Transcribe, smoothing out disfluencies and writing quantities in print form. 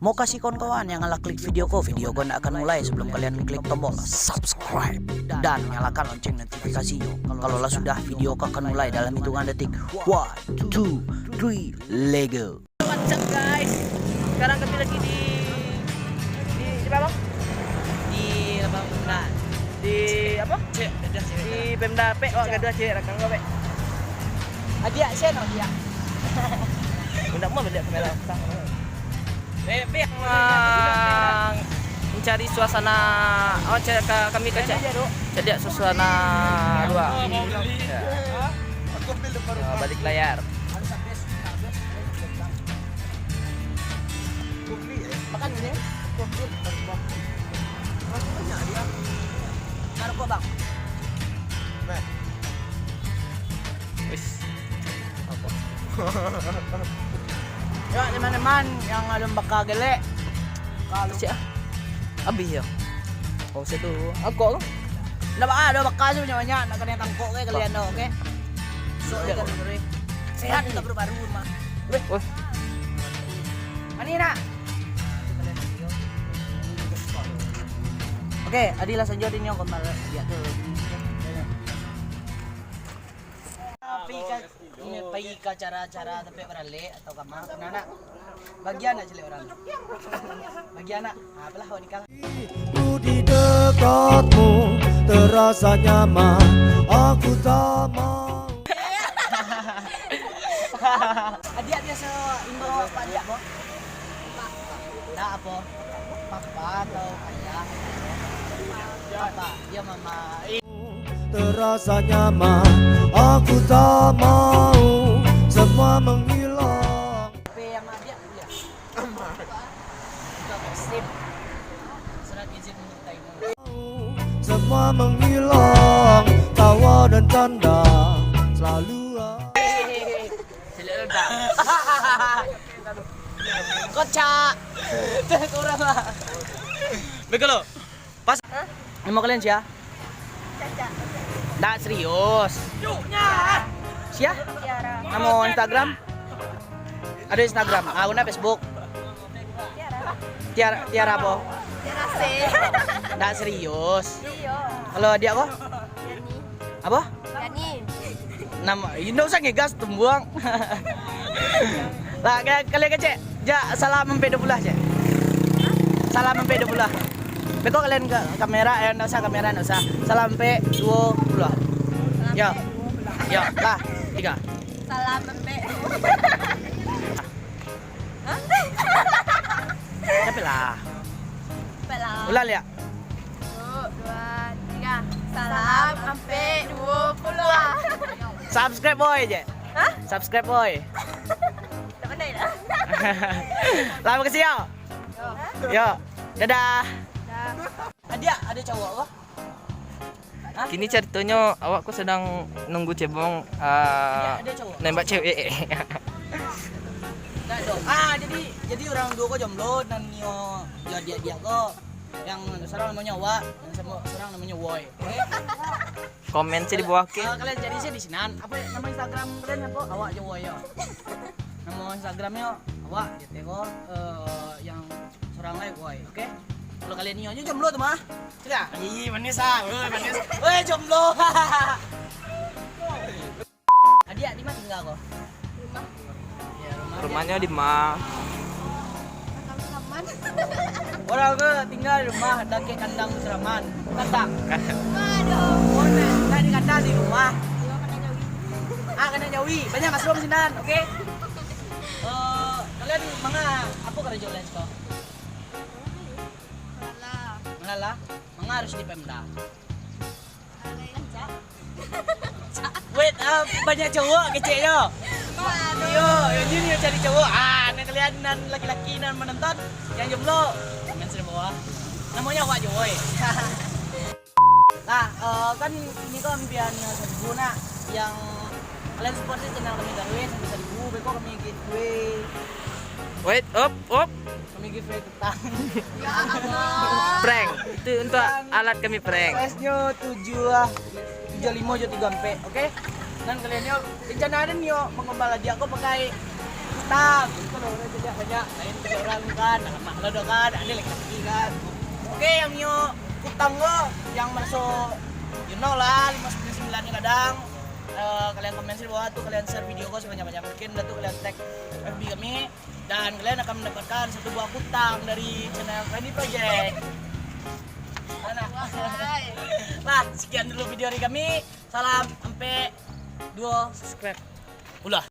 Mau kasih kawan-kawan yang ngalah klik video ko nggak akan mulai sebelum kalian klik tombol subscribe dan nyalakan lonceng notifikasinya. Kalau lah sudah video ko akan mulai dalam hitungan detik. 1, 2, 3, Lego. What's up guys? Sekarang kami lagi di apa bang? Di apa? Nah, di apa? Di Pemda P. Oh, kedua C rakang gue P. Adia sen dia. Bunda mau beli kamera sang. P yang mencari suasana kami kaca. Jadi suasana luar. Balik layar. Makan ini kopi bang. Rasanya dia. Naruh kok bang. Wis. Apa? Ya teman-teman yang ada bakal gelek. Kalau sih abi ya. Oh situ. Aku Ada bakal sih banyak nak kena tangkok ke kalian dah, oke? So ya kan sehat kita baru mah. Wih. Ani nak. Oke, Adila lanjut ini yang kembali dia tuh. Pergi ke cara-cara tapi berale atau kamar anak bagian aja orang bagian anak apalah nikah Ku di dekatmu terasa nyaman, aku tak mau. Adik biasa imbau apa dia boh? Nah apa? Papa atau ayah? Apa? Dia mama. Terasa nyaman, aku tak mau semua menghilang. Tapi yang dia dia. Kita sip. Surat izin menyertaimu. Semua menghilang, tawa dan tanda selalu ada. Kocak. Kurang lah. Begitu lo. Pas. Mau kalian sih ya? Nggak serius. Sia? Nama Instagram? Ada Instagram. Akun Facebook. Tiara apa? Nggak serius. Kalau dia apa? Apa? Nama, nggak usah ngegas tumbuang. Lah kalian kecek. Ja, salam mempedo pula cek. Salam mempedo pula. Beko kalian ke kamera, nggak usah kamera, nggak usah. Salam P 20. Yo, yo, lah 3. Salam Mpe. Tapi lah. Ulang ya. 1, 2, 3. Salam Mpe 20. Subscribe boy je. Hah? Subscribe boy. Tak pandai dah. Lama kasih yo. Yo, dadah. Dah. Ada cowok kok? Kini ceritanya awakku sedang nunggu cebong Ada cowok. nembak cewek. Nggak dong. Jadi orang dua kok jomblo dan Nio dia kok yang seorang namanya Wa dan seorang namanya Woy. Oke? Komen sih di bawah ke. Kalian jadi sih di sinan. Apa nama Instagram kalian apa? Awak aja Woy ya. Nama Instagramnya Awak gitu kok yang seorang lain Woy. Oke? Kalau kalian Nio aja jomblo tuh mah. Tidak. Ih, manis ah. Manis. Weh, jomblo. Adia di mana tinggal kok? Rumah. Ya, Rumahnya di mana? Aman. Orang ke tinggal di rumah dake kandang seraman. Kandang. Waduh. Mana? Nah, di kandang di rumah. Dia kena jauhi. Kena jauhi. Banyak mushroom sinan, oke? Kalian mana? Apa kerja kalian kok? Salah. Mengalah. Mga harus di Pemda. Lancar. Wait, banyak cowok kecilnya. Waduh. Yo, ini cari cowok. Nah kalian dan laki-laki dan menonton yang jomblo. Komen di bawah. Namanya Wak Joy. Nah, kan ini kan impian seribu nak yang kalian support sih channel kami Darwin sampai 1000. Beko kami giveaway. Wait, up. Kami giveaway tentang Ya Allah. Prank. Itu untuk alat kami prank. size-nya 75 juga 3 MP, oke? Dan kalian yo rencana ada nih yo mengembala dia kok pakai kutang. Itu loh udah jadi banyak lain tiga orang kan, mak lo kan, ada lagi kan. Oke, yang nyo kutang lo yang masuk you know lah 599 nya kadang kalian komen di bawah tuh, kalian share video kok sebanyak-banyak mungkin, dan tuh kalian tag FB kami dan kalian akan mendapatkan satu buah kutang dari channel Randy Project. Nah, sekian dulu video dari kami. Salam sampai 2 subscribe. Ulah.